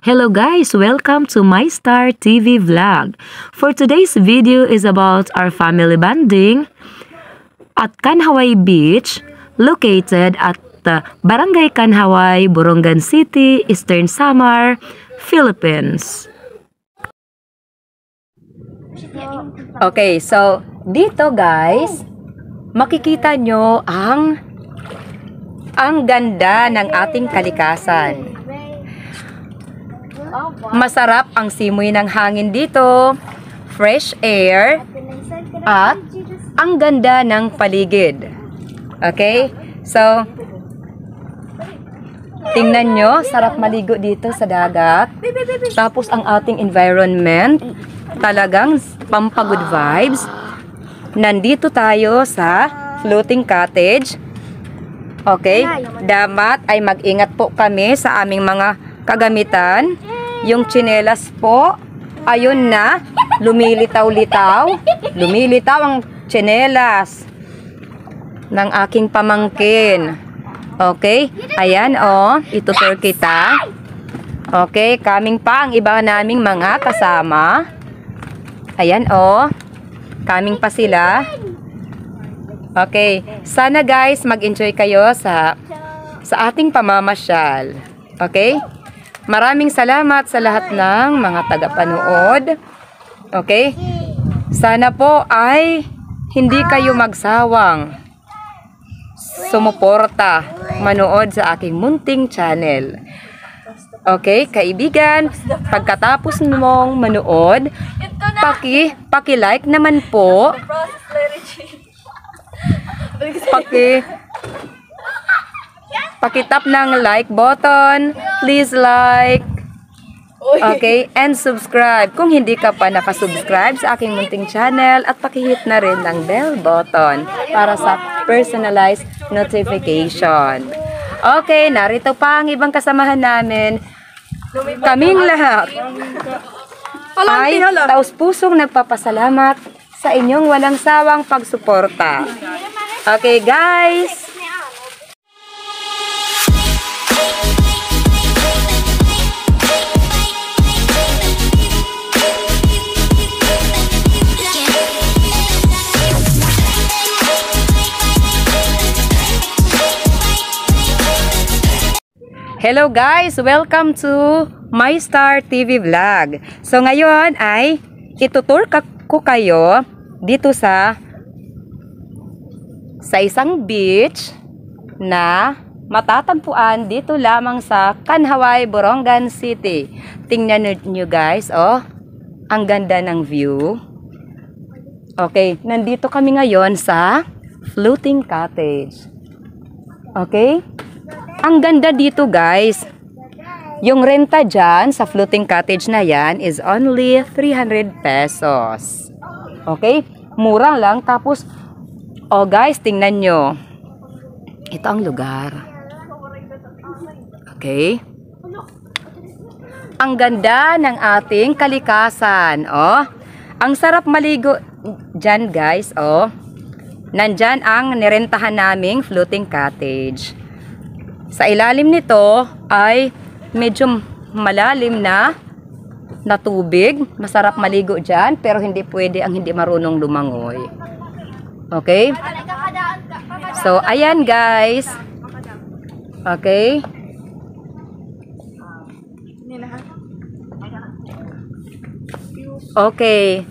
Hello guys, welcome to My Star TV vlog. For today's video is about our family bonding at Kanhaway Beach, located at Barangay Kanhaway, Borongan City, Eastern Samar, Philippines. Okay, so dito guys, makikita nyo ang ganda ng ating kalikasan. Masarap ang simoy ng hangin dito, fresh air, at ang ganda ng paligid. Okay? So, tingnan nyo, sarap maligo dito sa dagat. Tapos ang ating environment, talagang pampagood vibes. Nandito tayo sa floating cottage. Okay? Dapat ay mag-ingat po kami sa aming mga kagamitan. Yung tsinelas po, ayun na, lumilitaw-litaw. Lumilitaw ang tsinelas ng aking pamangkin. Okay? Ayan, oh, itutur kita. Okay, kaming pa ang iba naming mga kasama. Ayan, oh, kaming pa sila. Okay, sana guys mag-enjoy kayo sa ating pamamasyal. Okay? Maraming salamat sa lahat ng mga tagapanood. Okay? Sana po ay hindi kayo magsawang sumuporta, manood sa aking munting channel. Okay, kaibigan, pagkatapos mong manood, paki-like naman po. Pakitap ng like button. Please like. Okay, and subscribe kung hindi ka pa nakasubscribe sa aking munting channel, at pakihit na rin ng bell button para sa personalized notification. Okay, narito pa ang ibang kasamahan namin. Kaming lahat ay taus-pusong nagpapasalamat sa inyong walang sawang pagsuporta. Okay, guys. Hello guys, welcome to My Star TV vlog. So ngayon ay itutur ko kayo dito sa isang beach na matatagpuan dito lamang sa Kanhaway, Borongan City. Tingnan nyo guys, oh, ang ganda ng view. Okay, nandito kami ngayon sa floating cottage. Okay? Ang ganda dito guys. Yung renta dyan sa floating cottage na yan is only 300 pesos. Okay? Mura lang. Tapos, oh guys, tingnan nyo. Ito ang lugar. Okay? Ang ganda ng ating kalikasan. Oh, ang sarap maligo dyan guys. Oh, nandyan ang nirentahan naming floating cottage. Sa ilalim nito ay medyo malalim na tubig. Masarap maligo dyan, pero hindi pwede ang hindi marunong lumangoy. Okay? So, ayan guys. Okay? Okay.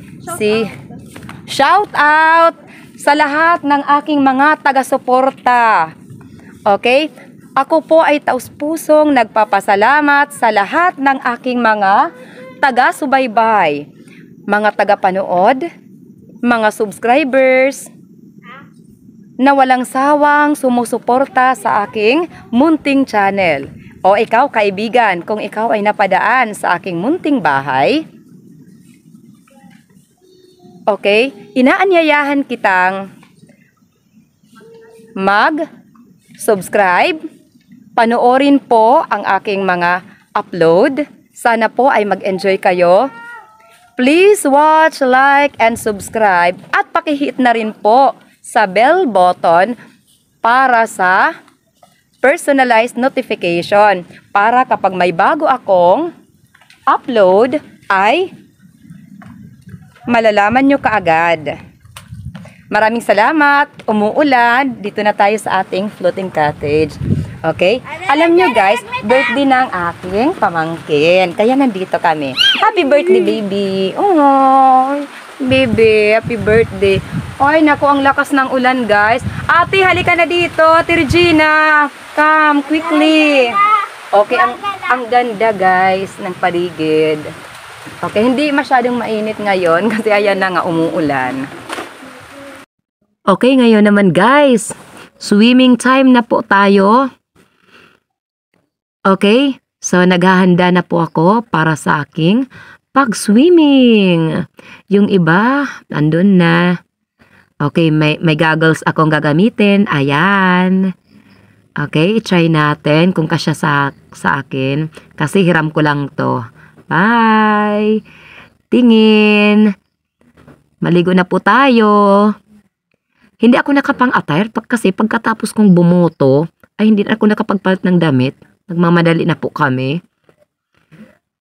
Shout out sa lahat ng aking mga taga-suporta. Okay? Ako po ay taus-pusong nagpapasalamat sa lahat ng aking mga taga-subaybay, mga taga-panood, mga subscribers, na walang sawang sumusuporta sa aking munting channel. O ikaw kaibigan, kung ikaw ay napadaan sa aking munting bahay, okay, inaanyayahan kitang mag-subscribe. Panoorin po ang aking mga upload. Sana po ay mag-enjoy kayo. Please watch, like, and subscribe. At pakihit na rin po sa bell button para sa personalized notification. Para kapag may bago akong upload ay malalaman nyo kaagad. Maraming salamat. Umuulan. Dito na tayo sa ating floating cottage. Okay? Alam nyo guys, birthday ng aking pamangkin. Kaya nandito kami. Happy birthday, baby. Oh, baby, happy birthday. Ay, naku, ang lakas ng ulan, guys. Ate, halika na dito. Ate Regina, come quickly. Okay, ang ganda, guys, ng paligid. Okay, hindi masyadong mainit ngayon kasi ayan na nga umuulan. Okay, ngayon naman, guys. Swimming time na po tayo. Okay, so naghahanda na po ako para sa aking pag-swimming. Yung iba, andun na. Okay, may goggles akong gagamitin. Ayan. Okay, try natin kung kasya sa akin. Kasi hiram ko lang to. Bye! Tingin! Maligo na po tayo. Hindi ako nakapang-attire kasi pagkatapos kong bumoto, ay hindi ako nakapagpalit ng damit. Nagmamadali na po kami.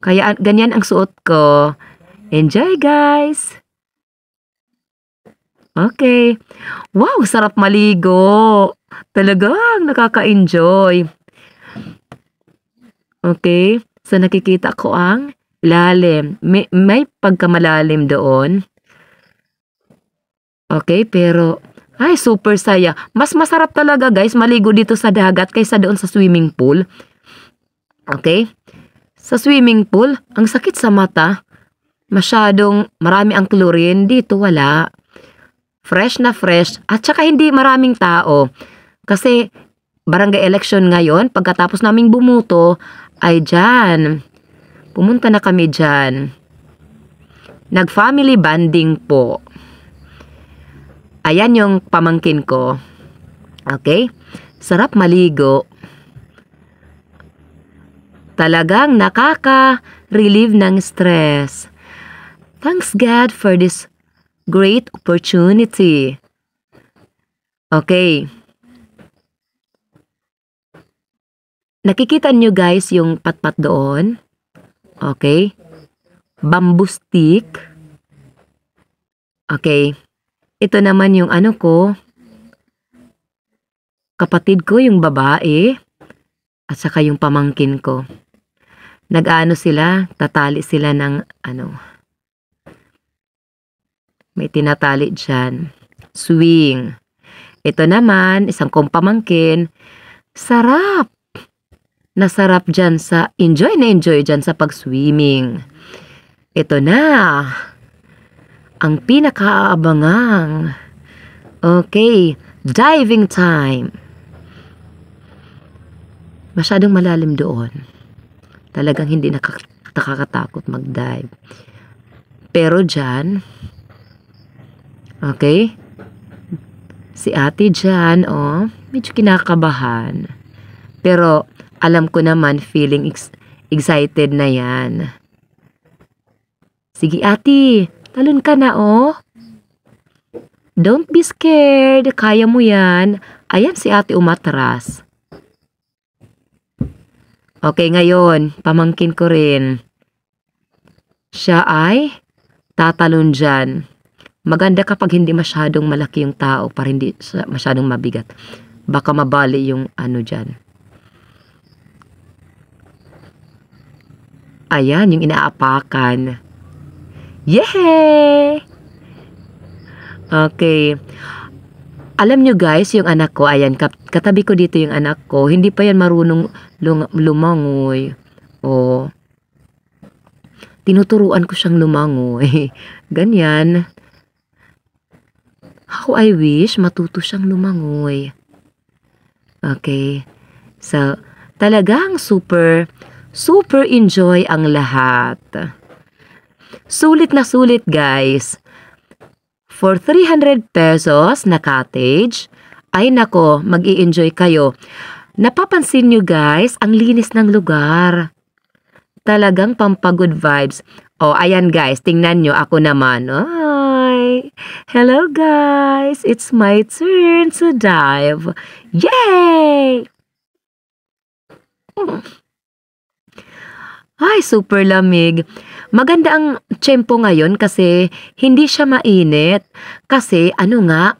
Kaya ganyan ang suot ko. Enjoy, guys! Okay. Wow, sarap maligo. Talagang nakaka-enjoy. Okay. So, nakikita ko ang lalim. May pagkamalalim doon. Okay, pero ay, super saya. Mas masarap talaga, guys, maligo dito sa dagat kaysa doon sa swimming pool. Okay? Sa swimming pool, ang sakit sa mata. Masyadong marami ang chlorine. Dito wala. Fresh na fresh. At saka hindi maraming tao. Kasi barangay election ngayon, pagkatapos naming bumuto, ay dyan. Pumunta na kami dyan. Nag-family bonding po. Ayan yung pamangkin ko. Okay? Sarap maligo. Talagang nakaka-relieve ng stress. Thanks God for this great opportunity. Okay. Nakikita nyo guys yung patpat doon? Okay. Bamboo stick. Okay. Ito naman yung ano ko. Kapatid ko yung babae. At saka yung pamangkin ko. Nag-ano sila, tatali sila ng ano. May tinatali dyan. Swing. Ito naman, isang kong pamangkin. Sarap. Nasarap dyan sa, enjoy na enjoy dyan sa pag-swimming. Ito na. Ang pinakaabangang. Okay, diving time. Masyadong malalim doon. Talagang hindi nakakatakot mag-dive. Pero dyan, okay, si ate dyan, oh, medyo kinakabahan. Pero alam ko naman, feeling excited na yan. Sige ate, talon ka na, oh. Don't be scared. Kaya mo yan. Ayan si ate umatras. Okay, ngayon, pamangkin ko rin. Siya ay tatalon dyan. Maganda kapag hindi masyadong malaki yung tao para hindi masyadong mabigat. Baka mabali yung ano dyan. Ayan, yung inaapakan. Yay! Okay. Alam nyo guys, yung anak ko, ayan, katabi ko dito yung anak ko, hindi pa yan marunong lumangoy. O, tinuturuan ko siyang lumangoy. Ganyan. How I wish matuto siyang lumangoy. Okay. So, talagang super enjoy ang lahat. Sulit na sulit guys. For 300 pesos na cottage, ay nako, mag-i-enjoy kayo. Napapansin nyo guys, ang linis ng lugar. Talagang pampagood vibes. Oh, ayan guys, tingnan nyo, ako naman. Ay, hello guys, it's my turn to dive. Yay! Ay, super lamig. Maganda ang tiyempo ngayon kasi hindi siya mainit. Kasi ano nga,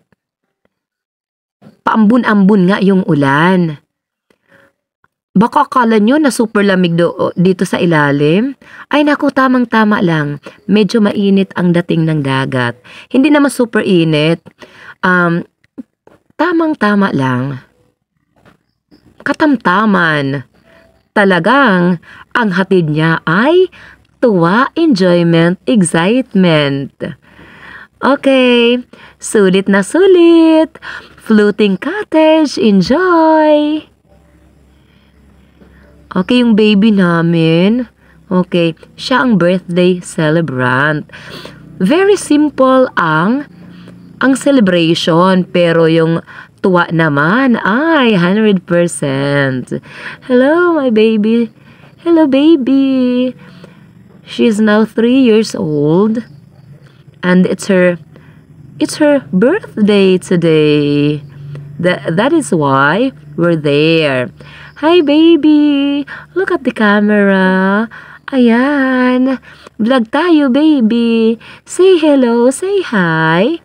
paambun-ambun nga yung ulan. Baka akala nyo na super lamig dito sa ilalim? Ay naku, tamang-tama lang. Medyo mainit ang dating ng dagat. Hindi naman super init. Tamang-tama lang. Katamtaman. Talagang ang hatid niya ay tuwa, enjoyment, excitement. Okay, sulit na sulit. Floating cottage, enjoy! Okay, yung baby namin. Okay, siya ang birthday celebrant. Very simple ang celebration, pero yung tuwa naman ay 100%. Hello, my baby. Hello, baby. She's now 3 years old. And it's her birthday today. That is why we're there. Hi, baby. Look at the camera. Ayan. Vlog tayo, baby. Say hello. Say hi.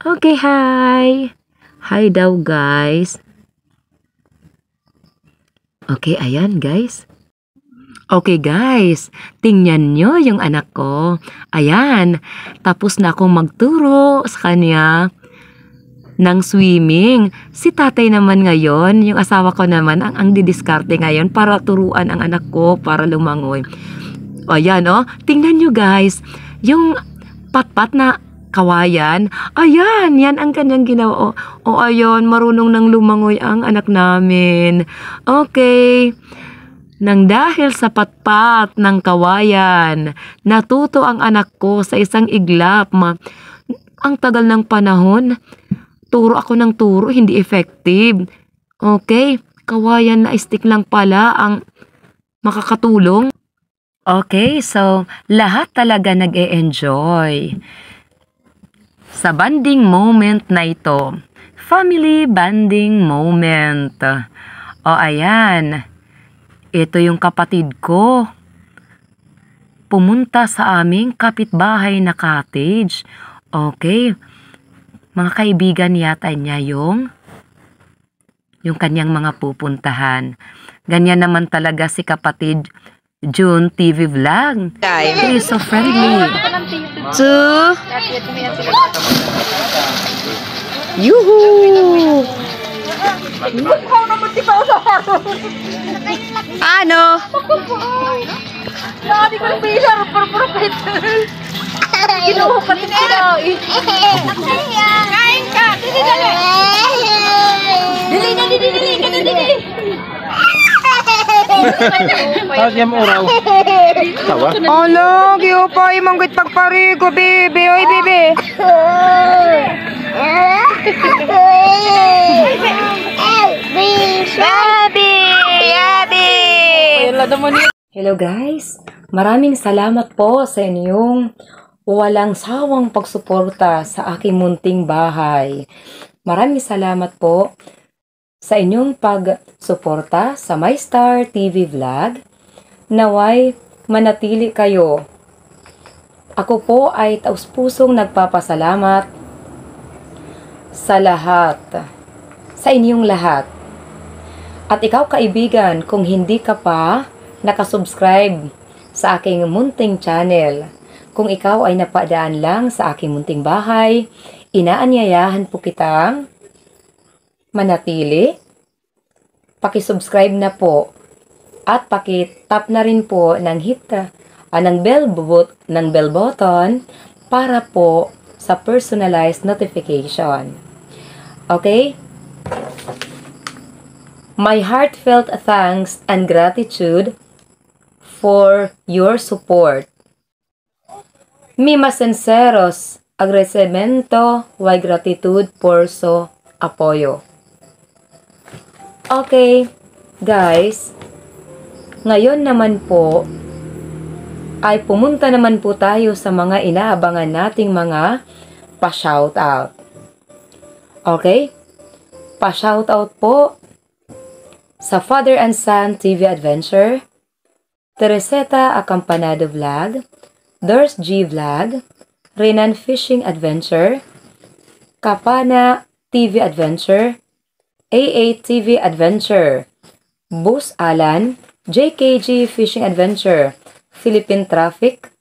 Okay, hi. Hi daw, guys. Okay, ayan, guys. Okay, guys. Tingnan nyo yung anak ko. Ayan. Tapos na akong magturo sa kanya ng swimming. Si tatay naman ngayon, yung asawa ko naman, ang didiskarte ngayon para turuan ang anak ko para lumangoy. O yan, tingnan nyo guys, yung patpat na kawayan, ayan, yan ang kanyang ginawa. O ayun, marunong nang lumangoy ang anak namin. Okay. Nang dahil sa patpat ng kawayan, natuto ang anak ko sa isang iglap. Ang tagal ng panahon, turo ako ng turo, hindi effective. Okay, kawayan na stick lang pala ang makakatulong. Okay, so lahat talaga nag-e-enjoy sa bonding moment na ito. Family bonding moment. O ayan, ito yung kapatid ko. Pumunta sa aming kapitbahay na cottage. Okay, mga kaibigan yata niya yung kanyang mga pupuntahan. Ganyan naman talaga si kapatid June TV Vlog. He is so friendly. Yuhu! Ano? Hindi ko yung pizza, profit. Ginuho pa din sila. Kain ka! Dili, dali! Dili! Asyam oraw. Tawa? Ano, giupay manggit pagparigo, bebe. Oy, bebe. Yabi! Hello guys, maraming salamat po sa inyong walang sawang pagsuporta sa aking munting bahay. Maraming salamat po sa inyong pagsuporta sa MyStar TV Vlog. Naway manatili kayo. Ako po ay taus-pusong nagpapasalamat sa lahat, sa inyong lahat. At ikaw kaibigan, kung hindi ka pa nakasubscribe sa aking munting channel, kung ikaw ay napadaan lang sa aking munting bahay, inaanyayahan po kitang manatili. Pakisubscribe na po at pakitap na rin po ng bell button para po sa personalized notification. Okay? My heartfelt thanks and gratitude for your support. Mi más sinceros agradecimiento y gratitud por su apoyo. Okay, guys. Ngayon naman po ay pumunta naman po tayo sa mga inaabangan nating mga pa-shoutout. Okay? Pa-shoutout po sa Father and Son TV Adventure, Tereseta Acampanado Vlog, Dors G Vlog, Renan Fishing Adventure, Kapana TV Adventure, AA TV Adventure, Bus Alan, JKG Fishing Adventure, Philippine Traffic,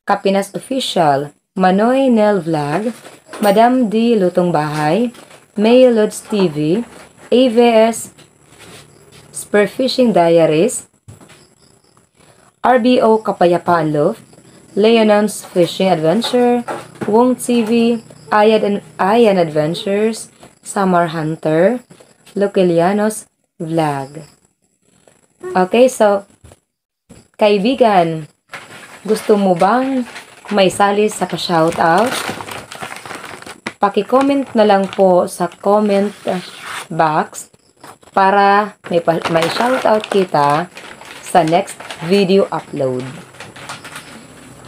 Kapinas Official, Manoy Nel Vlog, Madam D Lutong Bahay, May Lods TV, AVS Spearfishing Diaries, RBO Kapayapaan Loft, Leonon's Fishing Adventure, Wong TV, Ayan Adventures, Summer Hunter, Lucilianos Vlog. Okay, so, kaibigan, gusto mo bang may sali sa ka-shoutout? Paki-comment na lang po sa comment box para may shoutout kita sa next video upload.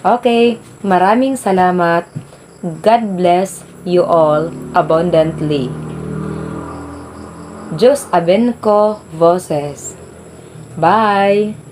Okay, maraming salamat. God bless you all abundantly. Diyos abenko voces. Bye!